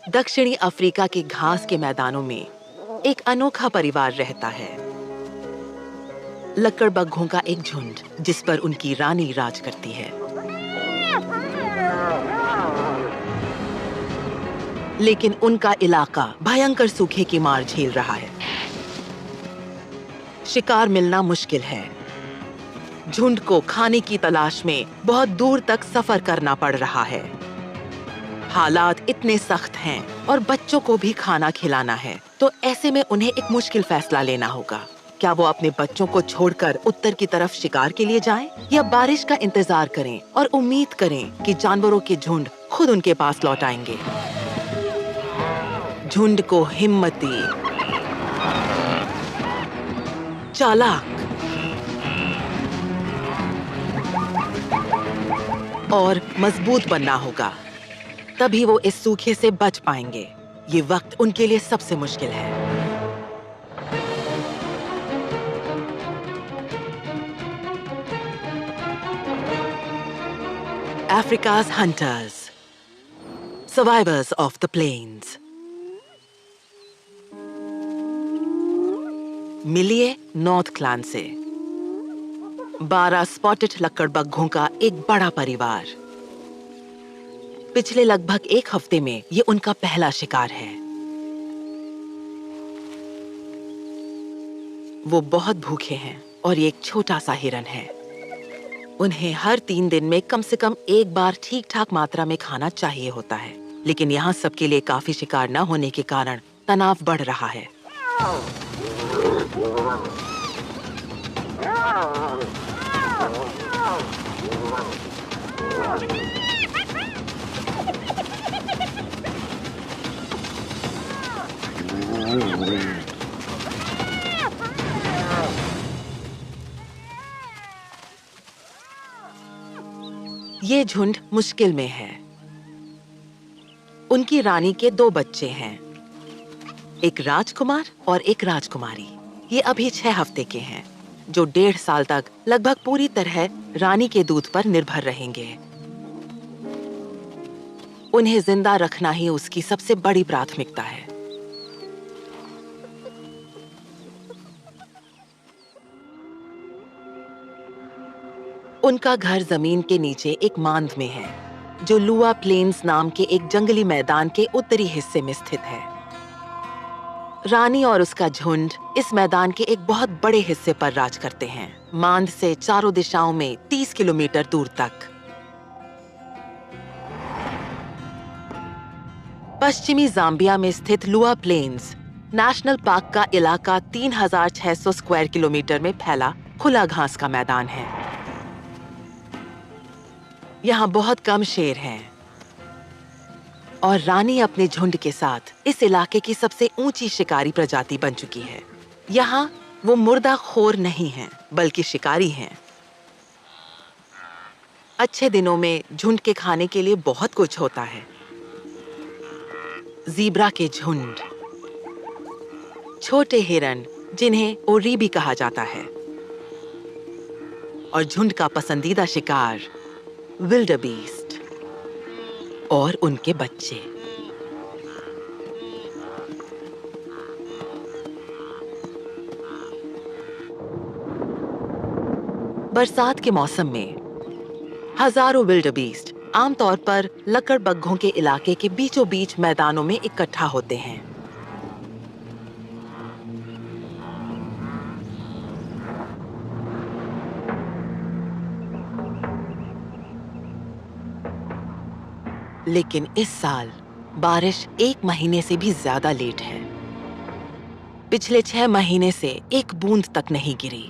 दक्षिणी अफ्रीका के घास के मैदानों में एक अनोखा परिवार रहता है। लकड़बग्घों का एक झुंड जिस पर उनकी रानी राज करती है। लेकिन उनका इलाका भयंकर सूखे की मार झेल रहा है। शिकार मिलना मुश्किल है। झुंड को खाने की तलाश में बहुत दूर तक सफर करना पड़ रहा है। हालात इतने सख्त हैं और बच्चों को भी खाना खिलाना है, तो ऐसे में उन्हें एक मुश्किल फैसला लेना होगा। क्या वो अपने बच्चों को छोड़कर उत्तर की तरफ शिकार के लिए जाएं, या बारिश का इंतजार करें और उम्मीद करें कि जानवरों के झुंड खुद उनके पास लौट आएंगे। झुंड को हिम्मती, चालाक और मजबूत बनना होगा, तभी वो इस सूखे से बच पाएंगे। ये वक्त उनके लिए सबसे मुश्किल है। Africa's hunters, survivors of the plains. मिलिए नॉर्थ क्लैन से 12 स्पॉटेड लकड़बग्घों का एक बड़ा परिवार। पिछले लगभग एक हफ्ते में ये उनका पहला शिकार है। वो बहुत भूखे हैं और ये एक छोटा सा हिरन है। उन्हें हर 3 दिन में कम से कम एक बार ठीक-ठाक मात्रा में खाना चाहिए होता है, लेकिन यहाँ सबके लिए काफी शिकार न होने के कारण तनाव बढ़ रहा है। ये झुंड मुश्किल में है। उनकी रानी के 2 बच्चे हैं, एक राजकुमार और एक राजकुमारी। ये अभी 6 हफ्ते के हैं, जो 1.5 साल तक लगभग पूरी तरह रानी के दूध पर निर्भर रहेंगे। उन्हें जिंदा रखना ही उसकी सबसे बड़ी प्राथमिकता है। उनका घर जमीन के नीचे एक मांद में है, जो लुआ प्लेन्स नाम के एक जंगली मैदान के उत्तरी हिस्से में स्थित है। रानी और उसका झुंड इस मैदान के एक बहुत बड़े हिस्से पर राज करते हैं, मांद से चारों दिशाओं में 30 किलोमीटर दूर तक। पश्चिमी जाम्बिया में स्थित लुआ प्लेन्स नेशनल पार्क का इलाका 3600 स्क्वायर किलोमीटर में फैला खुला घास का मैदान है। यहाँ बहुत कम शेर हैं और रानी अपने झुंड के साथ इस इलाके की सबसे ऊंची शिकारी प्रजाति बन चुकी है। यहाँ वो मुर्दाखोर नहीं हैं, बल्कि शिकारी हैं। अच्छे दिनों में झुंड के खाने के लिए बहुत कुछ होता है। ज़ीब्रा के झुंड, छोटे हिरन जिन्हें ओरी भी कहा जाता है, और झुंड का पसंदीदा शिकार विल्डरबीस्ट और उनके बच्चे। बरसात के मौसम में हजारों विल्डरबीस्ट आमतौर पर लकड़बग्घों के इलाके के बीचों बीच मैदानों में इकट्ठा होते हैं। लेकिन इस साल बारिश 1 महीने से भी ज्यादा लेट है। पिछले 6 महीने से एक बूंद तक नहीं गिरी।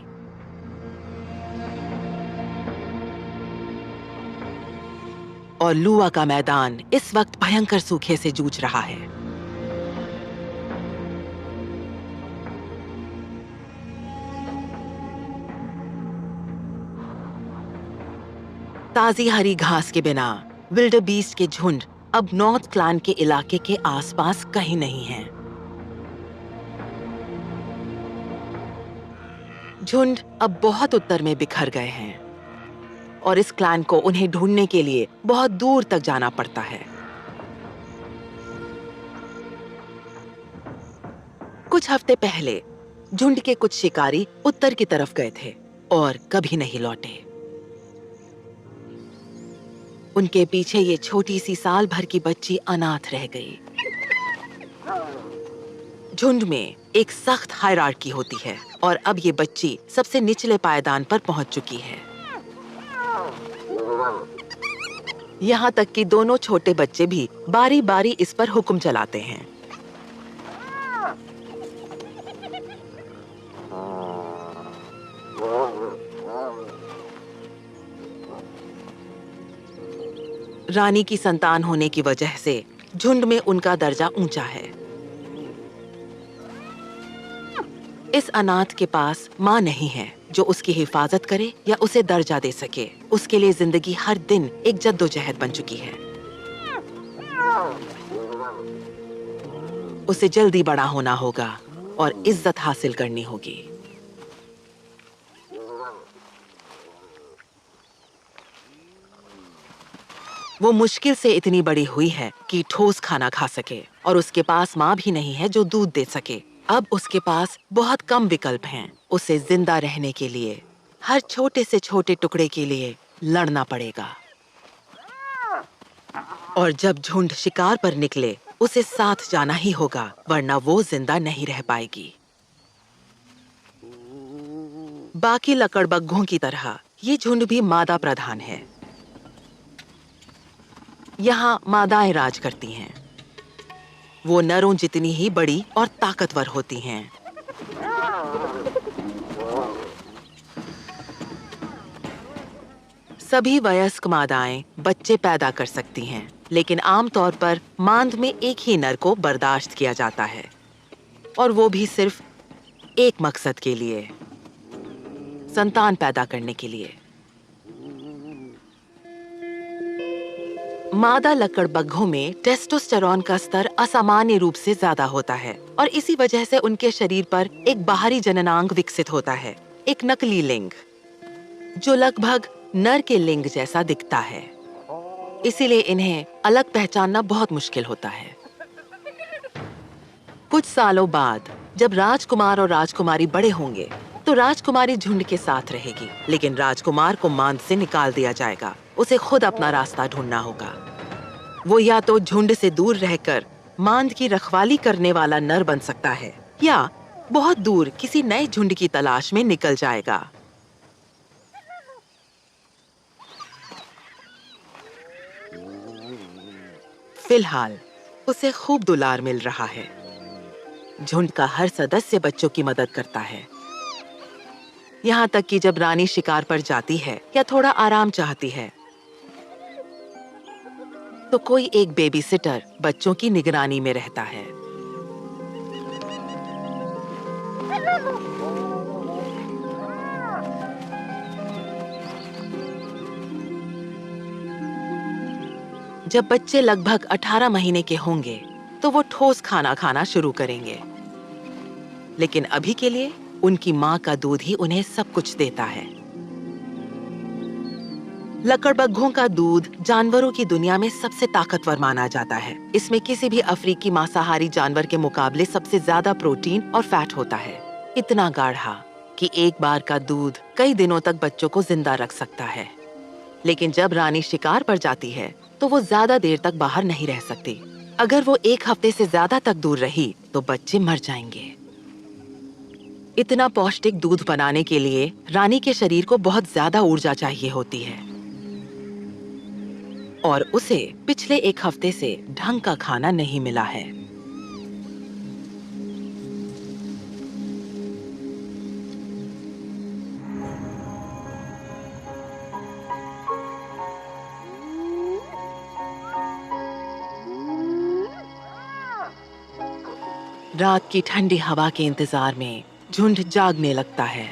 और लुआ का मैदान इस वक्त भयंकर सूखे से जूझ रहा है। ताजी हरी घास के बिना विल्डरबीस्ट के झुंड अब नॉर्थ क्लैन के इलाके के आसपास कहीं नहीं हैं। झुंड अब बहुत उत्तर में बिखर गए हैं और इस क्लैन को उन्हें ढूंढने के लिए बहुत दूर तक जाना पड़ता है। कुछ हफ्ते पहले झुंड के कुछ शिकारी उत्तर की तरफ गए थे और कभी नहीं लौटे। उनके पीछे ये छोटी सी साल भर की बच्ची अनाथ रह गई। झुंड में एक सख्त हायरार्की होती है और अब ये बच्ची सबसे निचले पायदान पर पहुंच चुकी है। यहाँ तक कि दोनों छोटे बच्चे भी बारी बारी इस पर हुक्म चलाते हैं। रानी की संतान होने की वजह से झुंड में उनका दर्जा ऊंचा है। इस अनाथ के पास माँ नहीं है जो उसकी हिफाजत करे या उसे दर्जा दे सके। उसके लिए जिंदगी हर दिन एक जद्दोजहद बन चुकी है। उसे जल्दी बड़ा होना होगा और इज्जत हासिल करनी होगी। वो मुश्किल से इतनी बड़ी हुई है कि ठोस खाना खा सके और उसके पास माँ भी नहीं है जो दूध दे सके। अब उसके पास बहुत कम विकल्प हैं। उसे जिंदा रहने के लिए हर छोटे से छोटे टुकड़े के लिए लड़ना पड़ेगा। और जब झुंड शिकार पर निकले उसे साथ जाना ही होगा, वरना वो जिंदा नहीं रह पाएगी। बाकी लकड़बग्घों की तरह ये झुंड भी मादा प्रधान है। यहाँ मादाएं राज करती हैं। वो नरों जितनी ही बड़ी और ताकतवर होती हैं। सभी वयस्क मादाएं बच्चे पैदा कर सकती हैं, लेकिन आमतौर पर मांद में एक ही नर को बर्दाश्त किया जाता है और वो भी सिर्फ एक मकसद के लिए, संतान पैदा करने के लिए। मादा लकड़बग्घों में टेस्टोस्टेरोन का स्तर असामान्य रूप से ज्यादा होता है और इसी वजह से उनके शरीर पर एक बाहरी जननांग विकसित होता है, एक नकली लिंग जो लगभग नर के लिंग जैसा दिखता है। इसीलिए इन्हें अलग पहचानना बहुत मुश्किल होता है। कुछ सालों बाद जब राजकुमार और राजकुमारी बड़े होंगे तो राजकुमारी झुंड के साथ रहेगी, लेकिन राजकुमार को मांद से निकाल दिया जाएगा। उसे खुद अपना रास्ता ढूंढना होगा। वो या तो झुंड से दूर रहकर मांद की रखवाली करने वाला नर बन सकता है या बहुत दूर किसी नए झुंड की तलाश में निकल जाएगा। फिलहाल उसे खूब दुलार मिल रहा है। झुंड का हर सदस्य बच्चों की मदद करता है। यहाँ तक कि जब रानी शिकार पर जाती है या थोड़ा आराम चाहती है तो कोई एक बेबी सिटर बच्चों की निगरानी में रहता है। जब बच्चे लगभग 18 महीने के होंगे तो वो ठोस खाना खाना शुरू करेंगे, लेकिन अभी के लिए उनकी माँ का दूध ही उन्हें सब कुछ देता है। लकड़बग्घों का दूध जानवरों की दुनिया में सबसे ताकतवर माना जाता है। इसमें किसी भी अफ्रीकी मांसाहारी जानवर के मुकाबले सबसे ज्यादा प्रोटीन और फैट होता है। इतना गाढ़ा कि एक बार का दूध कई दिनों तक बच्चों को जिंदा रख सकता है। लेकिन जब रानी शिकार पर जाती है तो वो ज्यादा देर तक बाहर नहीं रह सकती। अगर वो एक हफ्ते से ज्यादा तक दूर रही तो बच्चे मर जाएंगे। इतना पौष्टिक दूध बनाने के लिए रानी के शरीर को बहुत ज्यादा ऊर्जा चाहिए होती है और उसे पिछले एक हफ्ते से ढंग का खाना नहीं मिला है। रात की ठंडी हवा के इंतजार में झुंड जागने लगता है।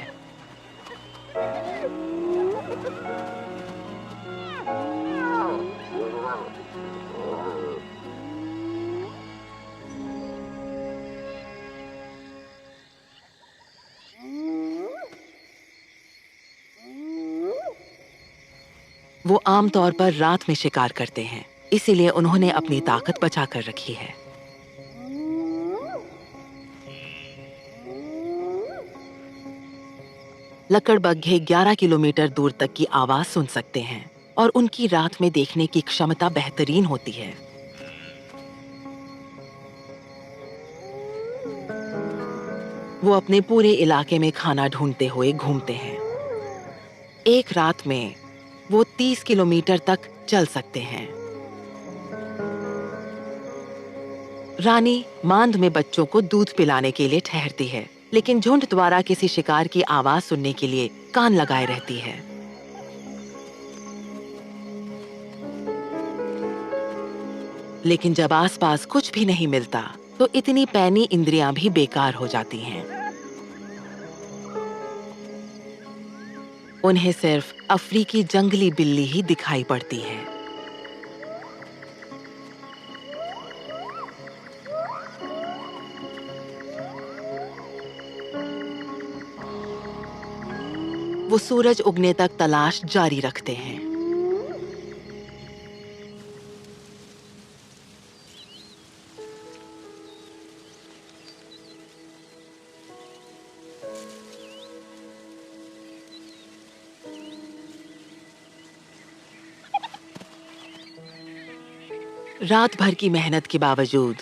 वो आमतौर पर रात में शिकार करते हैं, इसीलिए उन्होंने अपनी ताकत बचा कर रखी है। लकड़बग्घे 11 किलोमीटर दूर तक की आवाज सुन सकते हैं और उनकी रात में देखने की क्षमता बेहतरीन होती है। वो अपने पूरे इलाके में खाना ढूंढते हुए घूमते हैं। एक रात में वो 30 किलोमीटर तक चल सकते हैं। रानी मांद में बच्चों को दूध पिलाने के लिए ठहरती है, लेकिन झुंड द्वारा किसी शिकार की आवाज सुनने के लिए कान लगाए रहती है। लेकिन जब आसपास कुछ भी नहीं मिलता, तो इतनी पैनी इंद्रियां भी बेकार हो जाती हैं। उन्हें सिर्फ अफ्रीकी जंगली बिल्ली ही दिखाई पड़ती है। वो सूरज उगने तक तलाश जारी रखते हैं। रात भर की मेहनत के बावजूद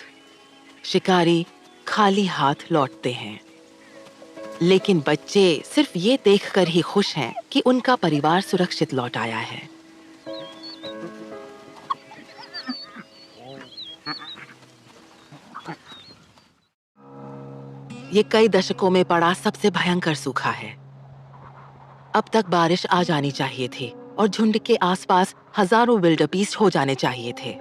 शिकारी खाली हाथ लौटते हैं, लेकिन बच्चे सिर्फ ये देखकर ही खुश हैं कि उनका परिवार सुरक्षित लौट आया है। ये कई दशकों में पड़ा सबसे भयंकर सूखा है। अब तक बारिश आ जानी चाहिए थी और झुंड के आसपास हजारों विल्डरबीस्ट हो जाने चाहिए थे।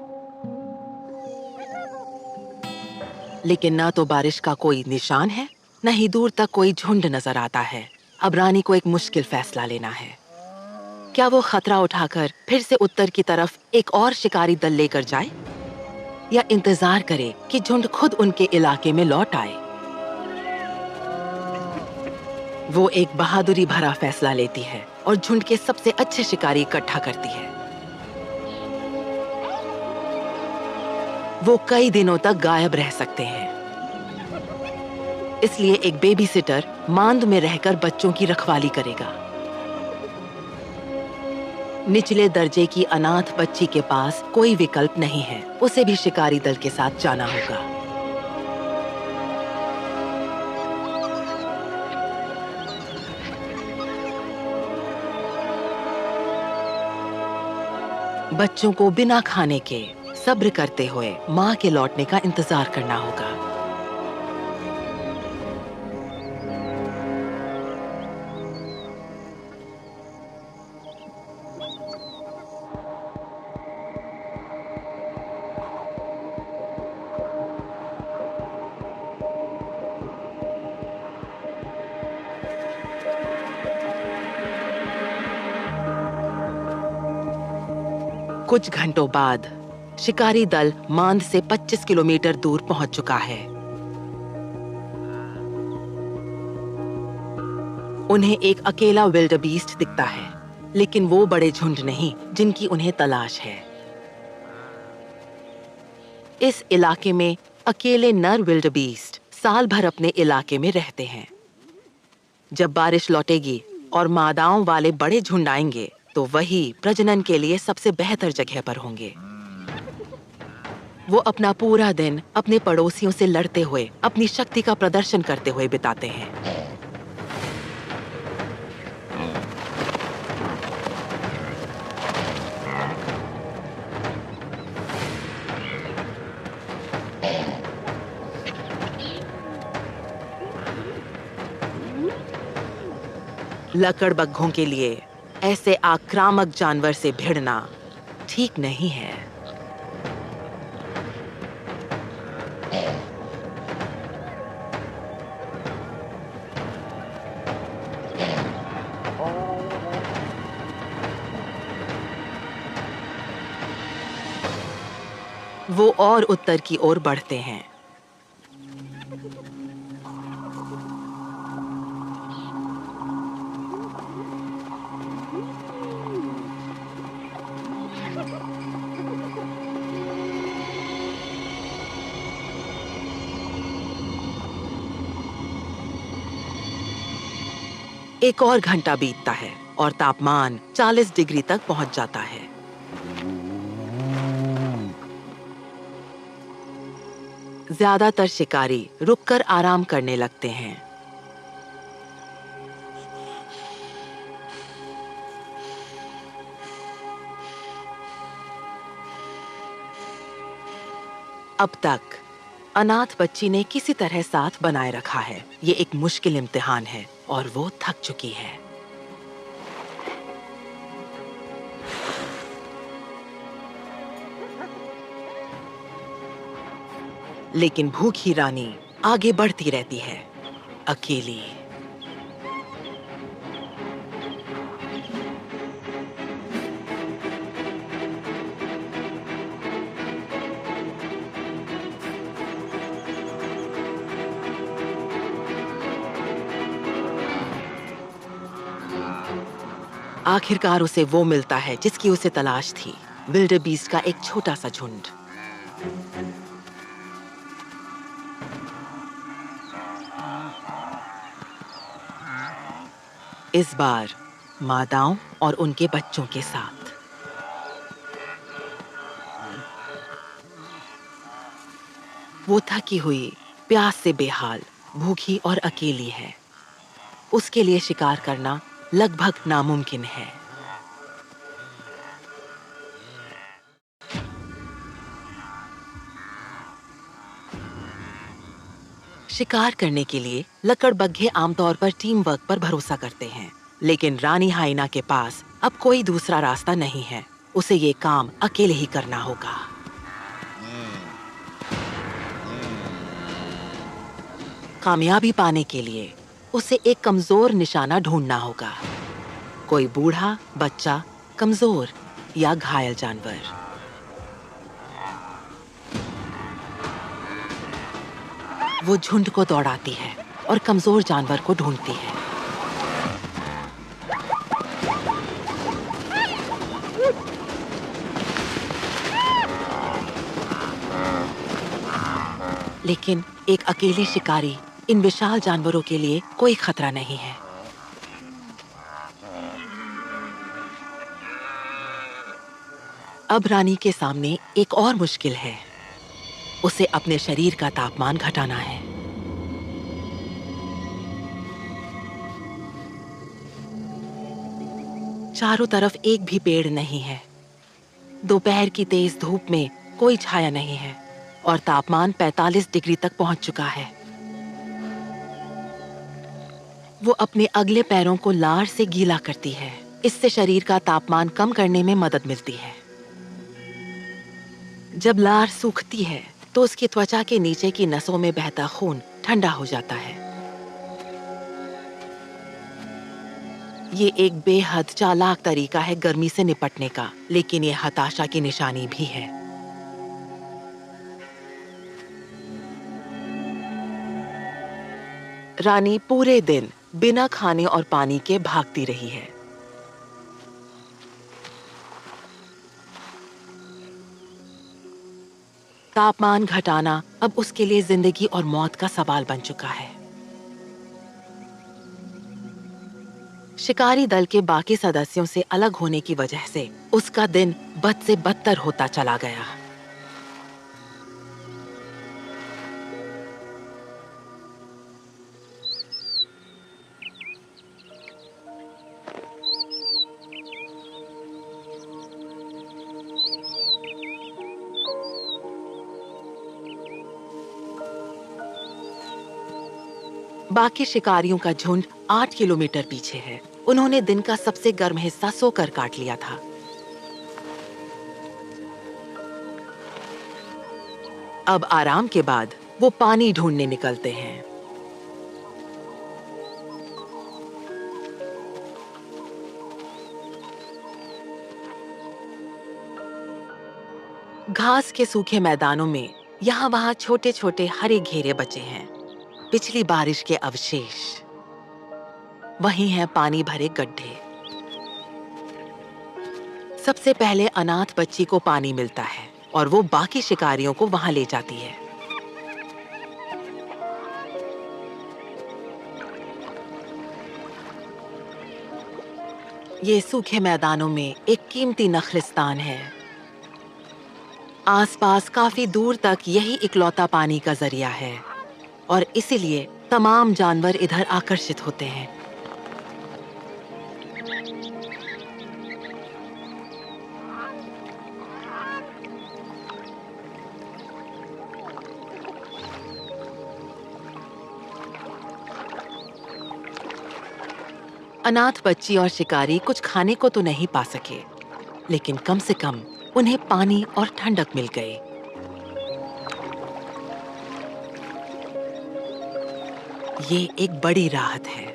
लेकिन ना तो बारिश का कोई निशान है, न ही दूर तक कोई झुंड नजर आता है। अब रानी को एक मुश्किल फैसला लेना है। क्या वो खतरा उठाकर फिर से उत्तर की तरफ एक और शिकारी दल लेकर जाए, या इंतजार करे कि झुंड खुद उनके इलाके में लौट आए? वो एक बहादुरी भरा फैसला लेती है और झुंड के सबसे अच्छे शिकारी इकट्ठा करती है। वो कई दिनों तक गायब रह सकते हैं, इसलिए एक बेबी सिटर मांद में रहकर बच्चों की रखवाली करेगा। निचले दर्जे की अनाथ बच्ची के पास कोई विकल्प नहीं है, उसे भी शिकारी दल के साथ जाना होगा। बच्चों को बिना खाने के सब्र करते हुए माँ के लौटने का इंतजार करना होगा। कुछ घंटों बाद शिकारी दल मांद से 25 किलोमीटर दूर पहुंच चुका है। उन्हें एक अकेला विल्डरबीस्ट दिखता है, लेकिन वो बड़े झुंड नहीं जिनकी उन्हें तलाश है। इस इलाके में अकेले नर विल्डरबीस्ट साल भर अपने इलाके में रहते हैं। जब बारिश लौटेगी और मादाओं वाले बड़े झुंड आएंगे, तो वही प्रजनन के लिए सबसे बेहतर जगह पर होंगे। वो अपना पूरा दिन अपने पड़ोसियों से लड़ते हुए अपनी शक्ति का प्रदर्शन करते हुए बिताते हैं। लकड़बग्घों के लिए ऐसे आक्रामक जानवर से भिड़ना ठीक नहीं है। वो और उत्तर की ओर बढ़ते हैं। एक और घंटा बीतता है और तापमान 40 डिग्री तक पहुंच जाता है। ज्यादातर शिकारी रुककर आराम करने लगते हैं। अब तक अनाथ बच्ची ने किसी तरह साथ बनाए रखा है। ये एक मुश्किल इम्तिहान है और वो थक चुकी है। लेकिन भूखी रानी आगे बढ़ती रहती है, अकेली। आखिरकार उसे वो मिलता है जिसकी उसे तलाश थी, विल्डेबीस्ट का एक छोटा सा झुंड। इस बार मादाओं और उनके बच्चों के साथ। वो थकी हुई, प्यास से बेहाल, भूखी और अकेली है। उसके लिए शिकार करना लगभग नामुमकिन है। शिकार करने के लिए लकड़बग्घे आमतौर पर टीम वर्क पर भरोसा करते हैं, लेकिन रानी हाइना के पास अब कोई दूसरा रास्ता नहीं है। उसे ये काम अकेले ही करना होगा। कामयाबी पाने के लिए उसे एक कमजोर निशाना ढूंढना होगा। कोई बूढ़ा, बच्चा, कमजोर या घायल जानवर। वो झुंड को दौड़ाती है और कमजोर जानवर को ढूंढती है। लेकिन एक अकेली शिकारी इन विशाल जानवरों के लिए कोई खतरा नहीं है। अब रानी के सामने एक और मुश्किल है। उसे अपने शरीर का तापमान घटाना है। चारों तरफ एक भी पेड़ नहीं है। दोपहर की तेज धूप में कोई छाया नहीं है और तापमान 45 डिग्री तक पहुंच चुका है। वो अपने अगले पैरों को लार से गीला करती है। इससे शरीर का तापमान कम करने में मदद मिलती है। जब लार सूखती है तो उसकी त्वचा के नीचे की नसों में बहता खून ठंडा हो जाता है। ये एक बेहद चालाक तरीका है गर्मी से निपटने का, लेकिन ये हताशा की निशानी भी है। रानी पूरे दिन बिना खाने और पानी के भागती रही है। तापमान घटाना अब उसके लिए जिंदगी और मौत का सवाल बन चुका है। शिकारी दल के बाकी सदस्यों से अलग होने की वजह से उसका दिन बद से बदतर होता चला गया। बाकी शिकारियों का झुंड 8 किलोमीटर पीछे है। उन्होंने दिन का सबसे गर्म हिस्सा सोकर काट लिया था। अब आराम के बाद वो पानी ढूंढने निकलते हैं। घास के सूखे मैदानों में यहाँ-वहाँ छोटे-छोटे हरे घेरे बचे हैं। पिछली बारिश के अवशेष। वहीं हैं पानी भरे गड्ढे। सबसे पहले अनाथ बच्ची को पानी मिलता है और वो बाकी शिकारियों को वहां ले जाती है। ये सूखे मैदानों में एक कीमती नखलिस्तान है। आसपास काफी दूर तक यही इकलौता पानी का जरिया है और इसीलिए तमाम जानवर इधर आकर्षित होते हैं। अनाथ बच्ची और शिकारी कुछ खाने को तो नहीं पा सके, लेकिन कम से कम उन्हें पानी और ठंडक मिल गई। ये एक बड़ी राहत है।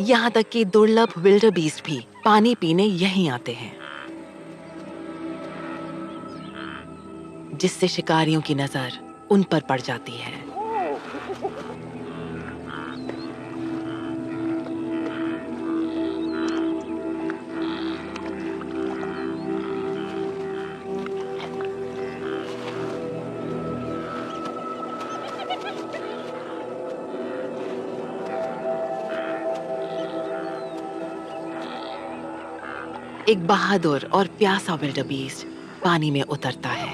यहाँ तक कि दुर्लभ विल्डरबीस्ट भी पानी पीने यहीं आते हैं, जिससे शिकारियों की नजर उन पर पड़ जाती है। एक बहादुर और प्यासा विल्डरबीस्ट पानी में उतरता है।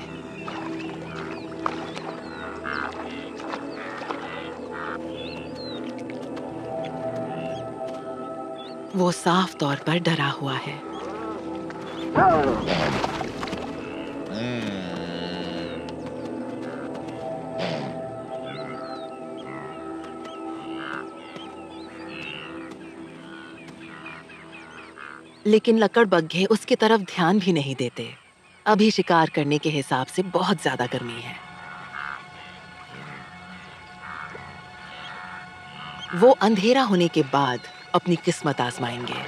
वो साफ तौर पर डरा हुआ है। लेकिन लकड़बग्घे उसकी तरफ ध्यान भी नहीं देते। अभी शिकार करने के हिसाब से बहुत ज्यादा गर्मी है। वो अंधेरा होने के बाद अपनी किस्मत आजमाएंगे।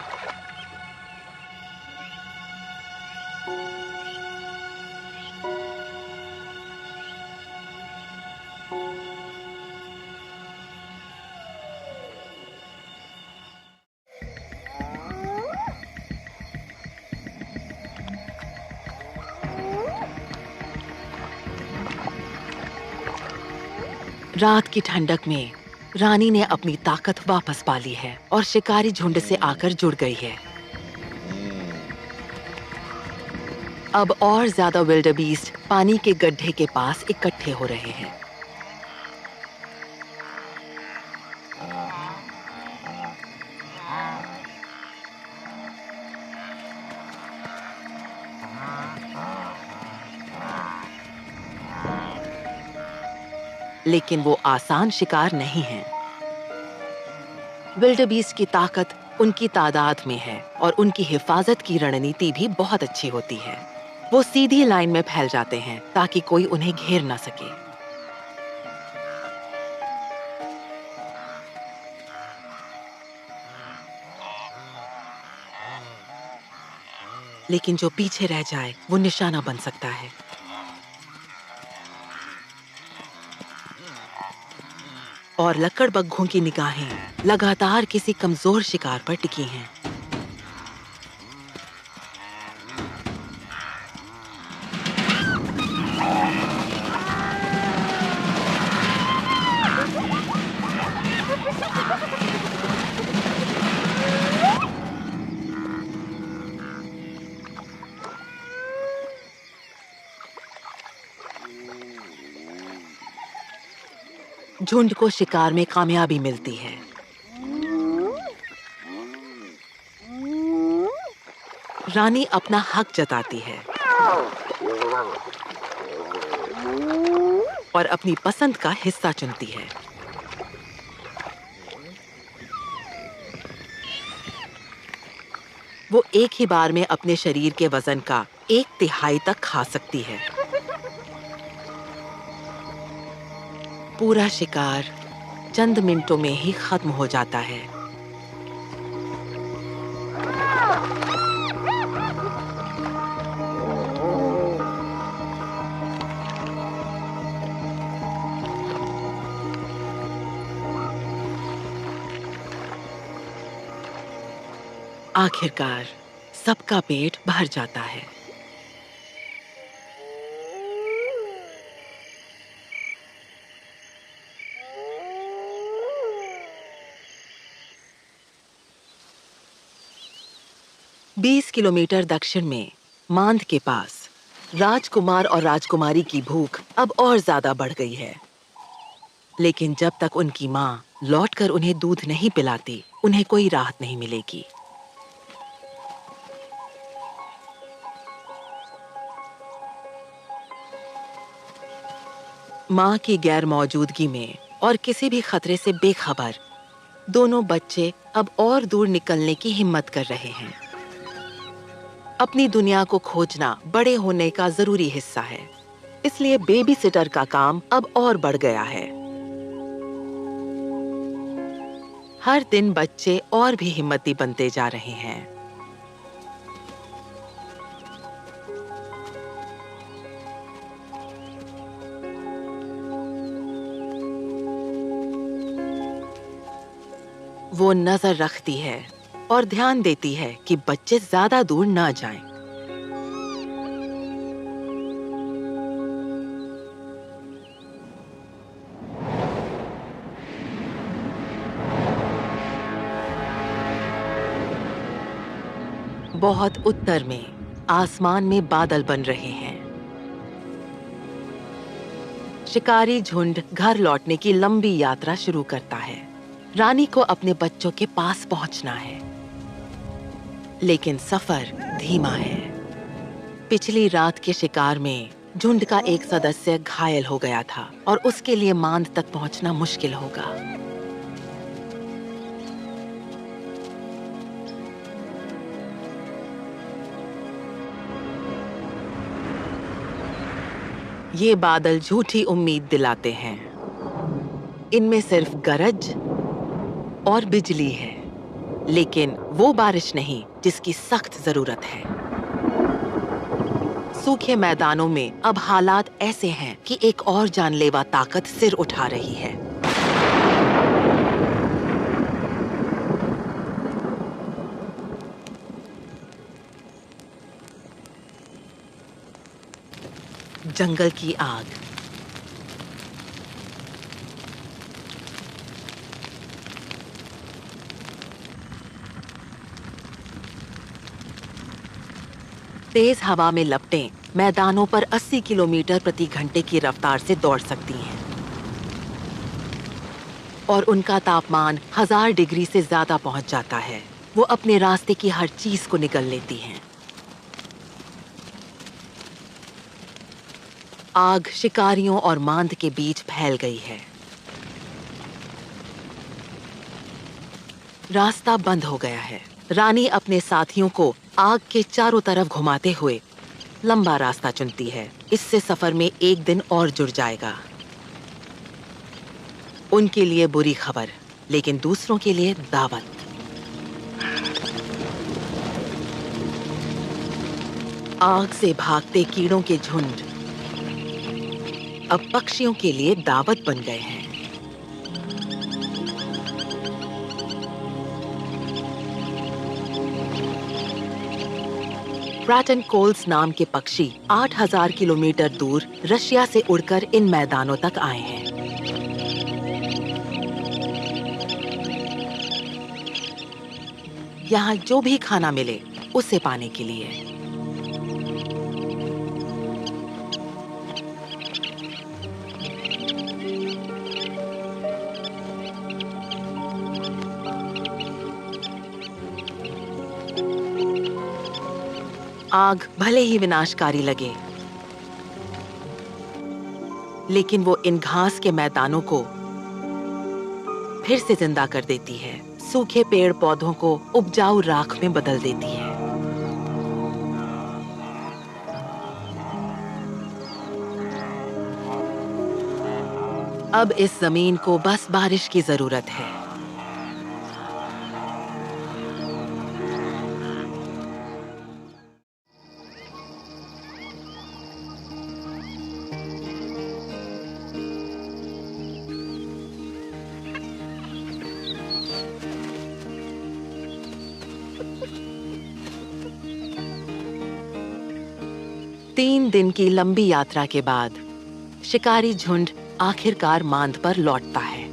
रात की ठंडक में रानी ने अपनी ताकत वापस पा ली है और शिकारी झुंड से आकर जुड़ गई है। अब और ज्यादा विल्डरबीस्ट पानी के गड्ढे के पास इकट्ठे हो रहे हैं। लेकिन वो आसान शिकार नहीं है। विल्डरबीस्ट की ताकत उनकी तादाद में है और उनकी हिफाजत की रणनीति भी बहुत अच्छी होती है। वो सीधी लाइन में फैल जाते हैं ताकि कोई उन्हें घेर ना सके। लेकिन जो पीछे रह जाए वो निशाना बन सकता है। और लकड़बग्घों की निगाहें लगातार किसी कमजोर शिकार पर टिकी हैं। झुंड को शिकार में कामयाबी मिलती है। रानी अपना हक जताती है और अपनी पसंद का हिस्सा चुनती है। वो एक ही बार में अपने शरीर के वजन का 1/3 तक खा सकती है। पूरा शिकार चंद मिनटों में ही खत्म हो जाता है। आखिरकार सबका पेट भर जाता है। बीस किलोमीटर दक्षिण में मांद के पास राजकुमार और राजकुमारी की भूख अब और ज्यादा बढ़ गई है। लेकिन जब तक उनकी माँ लौटकर उन्हें दूध नहीं पिलाती, उन्हें कोई राहत नहीं मिलेगी। माँ की गैर मौजूदगी में और किसी भी खतरे से बेखबर दोनों बच्चे अब और दूर निकलने की हिम्मत कर रहे हैं। अपनी दुनिया को खोजना बड़े होने का जरूरी हिस्सा है, इसलिए बेबी सिटर का काम अब और बढ़ गया है। हर दिन बच्चे और भी हिम्मती बनते जा रहे हैं। वो नजर रखती है और ध्यान देती है कि बच्चे ज्यादा दूर ना जाएं। बहुत उत्तर में आसमान में बादल बन रहे हैं। शिकारी झुंड घर लौटने की लंबी यात्रा शुरू करता है। रानी को अपने बच्चों के पास पहुंचना है, लेकिन सफर धीमा है। पिछली रात के शिकार में झुंड का एक सदस्य घायल हो गया था और उसके लिए मांद तक पहुंचना मुश्किल होगा। ये बादल झूठी उम्मीद दिलाते हैं। इनमें सिर्फ गरज और बिजली है, लेकिन वो बारिश नहीं जिसकी सख्त जरूरत है। सूखे मैदानों में अब हालात ऐसे हैं कि एक और जानलेवा ताकत सिर उठा रही है। जंगल की आग। तेज हवा में लपटें मैदानों पर 80 किलोमीटर प्रति घंटे की रफ्तार से दौड़ सकती हैं और उनका तापमान 1000 डिग्री से ज्यादा पहुंच जाता है। वो अपने रास्ते की हर चीज को निगल लेती हैं। आग शिकारियों और मांद के बीच फैल गई है। रास्ता बंद हो गया है। रानी अपने साथियों को आग के चारों तरफ घुमाते हुए लंबा रास्ता चुनती है। इससे सफर में एक दिन और जुड़ जाएगा। उनके लिए बुरी खबर, लेकिन दूसरों के लिए दावत। आग से भागते कीड़ों के झुंड अब पक्षियों के लिए दावत बन गए हैं। ब्रैटन कोल्स नाम के पक्षी 8000 किलोमीटर दूर रशिया से उड़कर इन मैदानों तक आए हैं। यहाँ जो भी खाना मिले उसे पाने के लिए। आग भले ही विनाशकारी लगे, लेकिन वो इन घास के मैदानों को फिर से जिंदा कर देती है। सूखे पेड़ पौधों को उपजाऊ राख में बदल देती है। अब इस जमीन को बस बारिश की जरूरत है। 3 दिन की लंबी यात्रा के बाद शिकारी झुंड आखिरकार मांद पर लौटता है।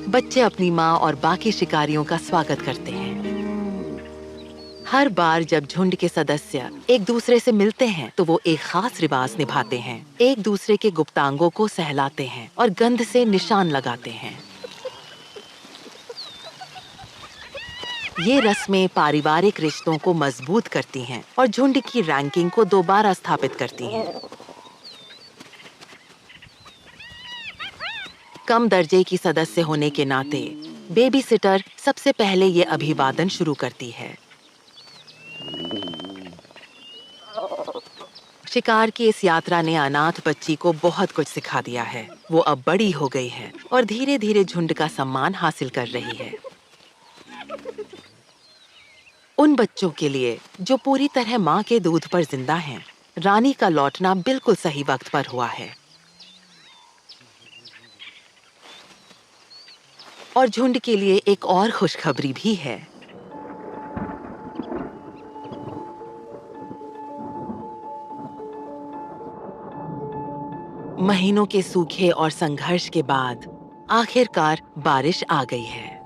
बच्चे अपनी माँ और बाकी शिकारियों का स्वागत करते हैं। हर बार जब झुंड के सदस्य एक दूसरे से मिलते हैं तो वो एक खास रिवाज निभाते हैं। एक दूसरे के गुप्तांगों को सहलाते हैं और गंध से निशान लगाते हैं। ये रस्में पारिवारिक रिश्तों को मजबूत करती हैं और झुंड की रैंकिंग को दोबारा स्थापित करती हैं। कम दर्जे की सदस्य होने के नाते बेबी सिटर सबसे पहले ये अभिवादन शुरू करती है। शिकार की इस यात्रा ने अनाथ बच्ची को बहुत कुछ सिखा दिया है। वो अब बड़ी हो गई है और धीरे धीरे झुंड का सम्मान हासिल कर रही है। उन बच्चों के लिए जो पूरी तरह माँ के दूध पर जिंदा हैं, रानी का लौटना बिल्कुल सही वक्त पर हुआ है। और झुंड के लिए एक और खुशखबरी भी है। महीनों के सूखे और संघर्ष के बाद आखिरकार बारिश आ गई है।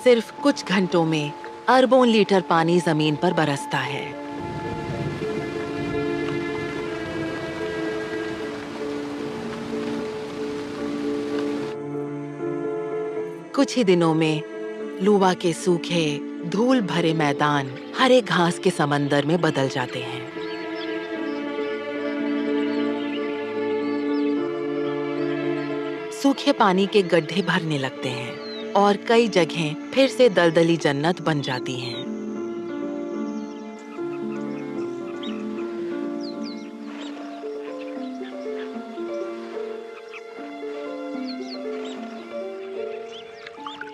सिर्फ कुछ घंटों में अरबों लीटर पानी जमीन पर बरसता है। कुछ ही दिनों में लुवा के सूखे, धूल भरे मैदान हरे घास के समंदर में बदल जाते हैं। सूखे पानी के गड्ढे भरने लगते हैं और कई जगहें फिर से दलदली जन्नत बन जाती हैं।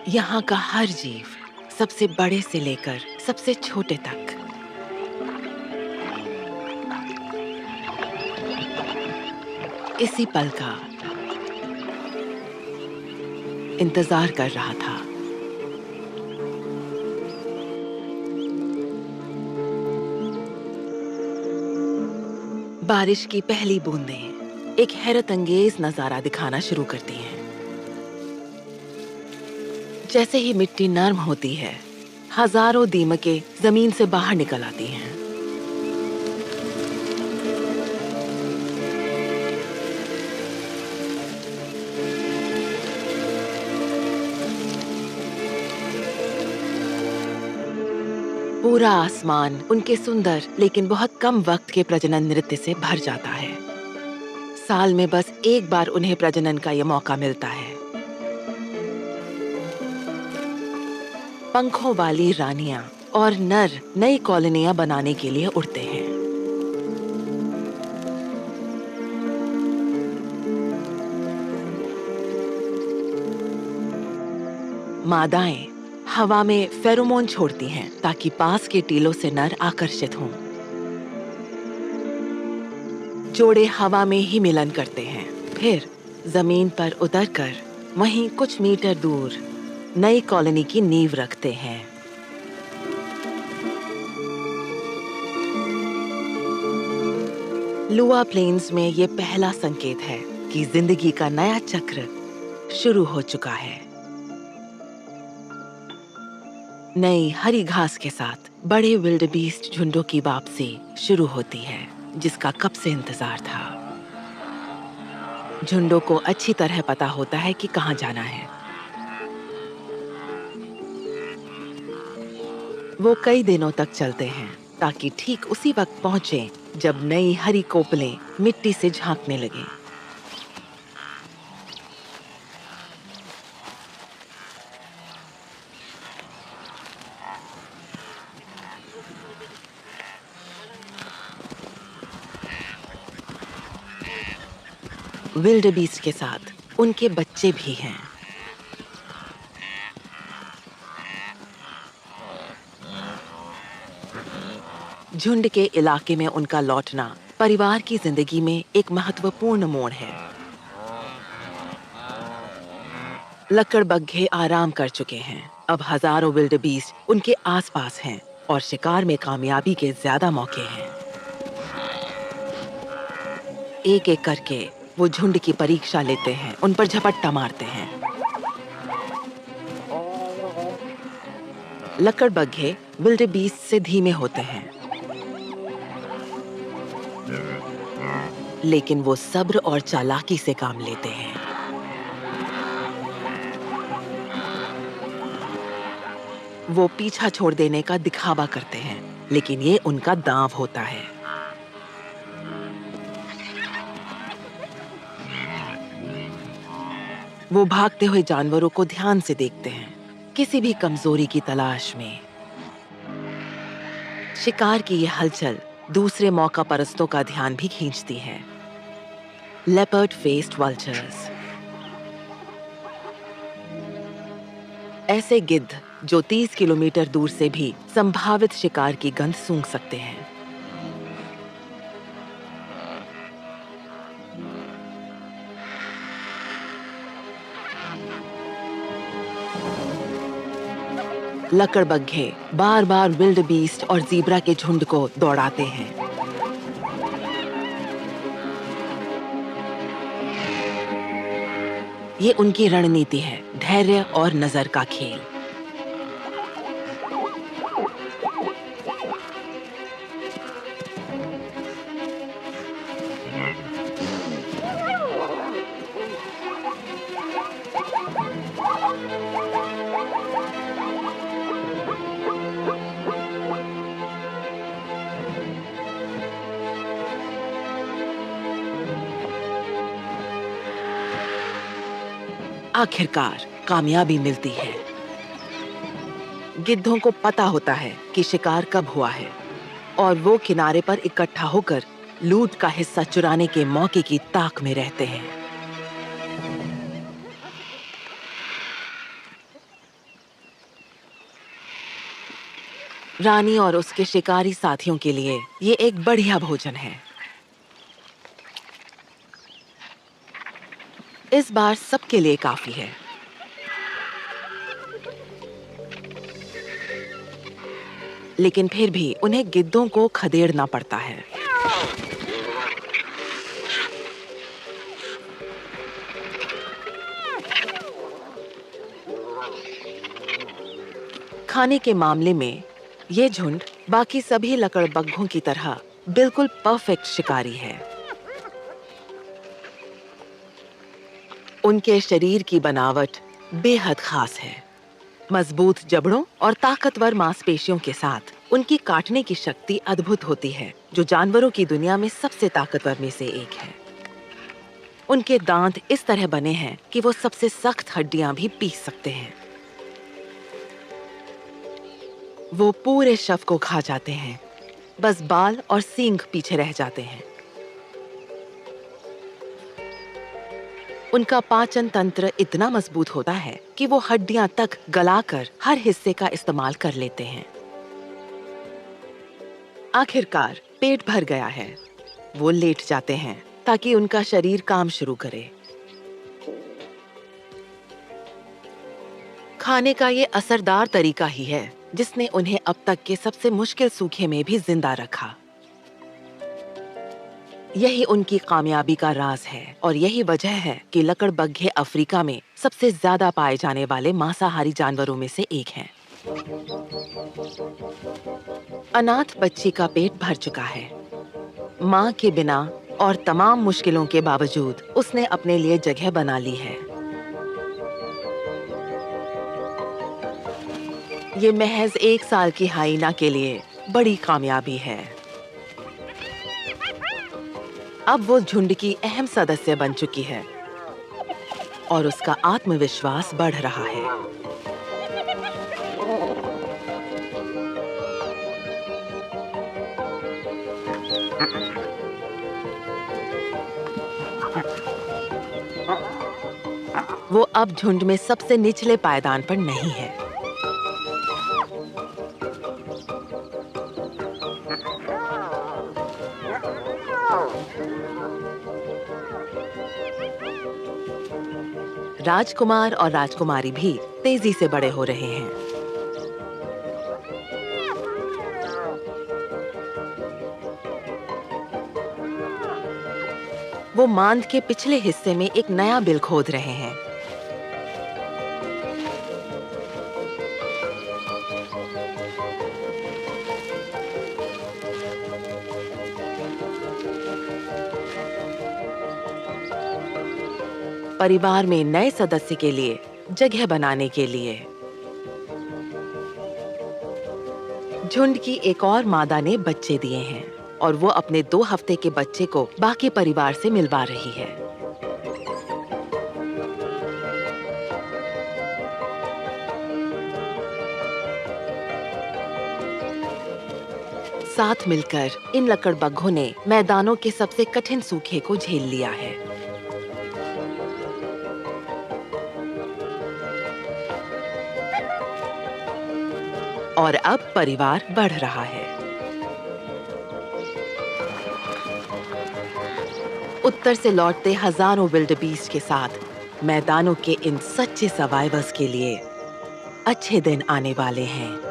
यहाँ का हर जीव, सबसे बड़े से लेकर सबसे छोटे तक, इसी पल का इंतजार कर रहा था। बारिश की पहली बूंदें एक हैरत अंगेज नजारा दिखाना शुरू करती हैं। जैसे ही मिट्टी नर्म होती है, हजारों दीमकें जमीन से बाहर निकल आती हैं। पूरा आसमान उनके सुंदर लेकिन बहुत कम वक्त के प्रजनन नृत्य से भर जाता है। साल में बस एक बार उन्हें प्रजनन का यह मौका मिलता है। पंखों वाली रानियां और नर नई कॉलोनियां बनाने के लिए उड़ते हैं। मादाएं हवा में फेरोमोन छोड़ती हैं ताकि पास के टीलों से नर आकर्षित हों। जोड़े हवा में ही मिलन करते हैं, फिर जमीन पर उतरकर वहीं कुछ मीटर दूर नई कॉलोनी की नींव रखते हैं। लुआ प्लेन्स में ये पहला संकेत है कि जिंदगी का नया चक्र शुरू हो चुका है। नई हरी घास के साथ बड़े विल्डबीस्ट झुंडों की वापसी शुरू होती है, जिसका कब से इंतजार था। झुंडों को अच्छी तरह पता होता है कि कहां जाना है। वो कई दिनों तक चलते हैं ताकि ठीक उसी वक्त पहुंचे जब नई हरी कोपलें मिट्टी से झांकने लगें। विल्डेबीस्ट के साथ उनके बच्चे भी हैं। झुंड के इलाके में उनका लौटना परिवार की जिंदगी में एक महत्वपूर्ण मोड़ है। लकड़बग्घे आराम कर चुके हैं। अब हजारों विल्डेबीस्ट उनके आसपास हैं और शिकार में कामयाबी के ज्यादा मौके हैं। एक एक करके वो झुंड की परीक्षा लेते हैं, उन पर झपट्टा मारते हैं। लकड़बग्घे विल्डेबीस्ट से धीमे होते हैं, लेकिन वो सब्र और चालाकी से काम लेते हैं। वो पीछा छोड़ देने का दिखावा करते हैं, लेकिन ये उनका दांव होता है। वो भागते हुए जानवरों को ध्यान से देखते हैं, किसी भी कमजोरी की तलाश में। शिकार की ये हलचल दूसरे मौका परस्तों का ध्यान भी खींचती है। लेपर्ड फेस्ड वल्चर्स, ऐसे गिद्ध जो 30 किलोमीटर दूर से भी संभावित शिकार की गंध सूंघ सकते हैं। लकड़बग्घे बार बार विल्डेबीस्ट और ज़ीब्रा के झुंड को दौड़ाते हैं। ये उनकी रणनीति है, धैर्य और नजर का खेल। आखिरकार कामयाबी मिलती है। गिद्धों को पता होता है कि शिकार कब हुआ है और वो किनारे पर इकट्ठा होकर लूट का हिस्सा चुराने के मौके की ताक में रहते हैं। रानी और उसके शिकारी साथियों के लिए ये एक बढ़िया भोजन है। इस बार सबके लिए काफी है। लेकिन फिर भी उन्हें गिद्धों को खदेड़ना पड़ता है। खाने के मामले में ये झुंड बाकी सभी लकड़बग्घों की तरह बिल्कुल परफेक्ट शिकारी है। उनके शरीर की बनावट बेहद खास है। मजबूत जबड़ों और ताकतवर मांसपेशियों के साथ उनकी काटने की शक्ति अद्भुत होती है, जो जानवरों की दुनिया में सबसे ताकतवर में से एक है। उनके दांत इस तरह बने हैं कि वो सबसे सख्त हड्डियां भी पीस सकते हैं। वो पूरे शव को खा जाते हैं, बस बाल और सींग पीछे रह जाते हैं। उनका पाचन तंत्र इतना मजबूत होता है कि वो हड्डियां तक गलाकर हर हिस्से का इस्तेमाल कर लेते हैं। आखिरकार पेट भर गया है। वो लेट जाते हैं ताकि उनका शरीर काम शुरू करे। खाने का ये असरदार तरीका ही है जिसने उन्हें अब तक के सबसे मुश्किल सूखे में भी जिंदा रखा। यही उनकी कामयाबी का राज है और यही वजह है कि लकड़बग्घे अफ्रीका में सबसे ज्यादा पाए जाने वाले मांसाहारी जानवरों में से एक हैं। अनाथ बच्ची का पेट भर चुका है। माँ के बिना और तमाम मुश्किलों के बावजूद उसने अपने लिए जगह बना ली है। ये महज 1 साल की हाइना के लिए बड़ी कामयाबी है। अब वो झुंड की अहम सदस्य बन चुकी है और उसका आत्मविश्वास बढ़ रहा है। वो अब झुंड में सबसे निचले पायदान पर नहीं है। राजकुमार और राजकुमारी भी तेजी से बड़े हो रहे हैं। वो मांद के पिछले हिस्से में एक नया बिल खोद रहे हैं। परिवार में नए सदस्य के लिए जगह बनाने के लिए झुंड की एक और मादा ने बच्चे दिए हैं और वो अपने 2 हफ्ते के बच्चे को बाकी परिवार से मिलवा रही है। साथ मिलकर इन लकड़बग्घों ने मैदानों के सबसे कठिन सूखे को झेल लिया है। और अब परिवार बढ़ रहा है। उत्तर से लौटते हजारों विल्डबीस्ट के साथ मैदानों के इन सच्चे सर्वाइवर्स के लिए अच्छे दिन आने वाले हैं।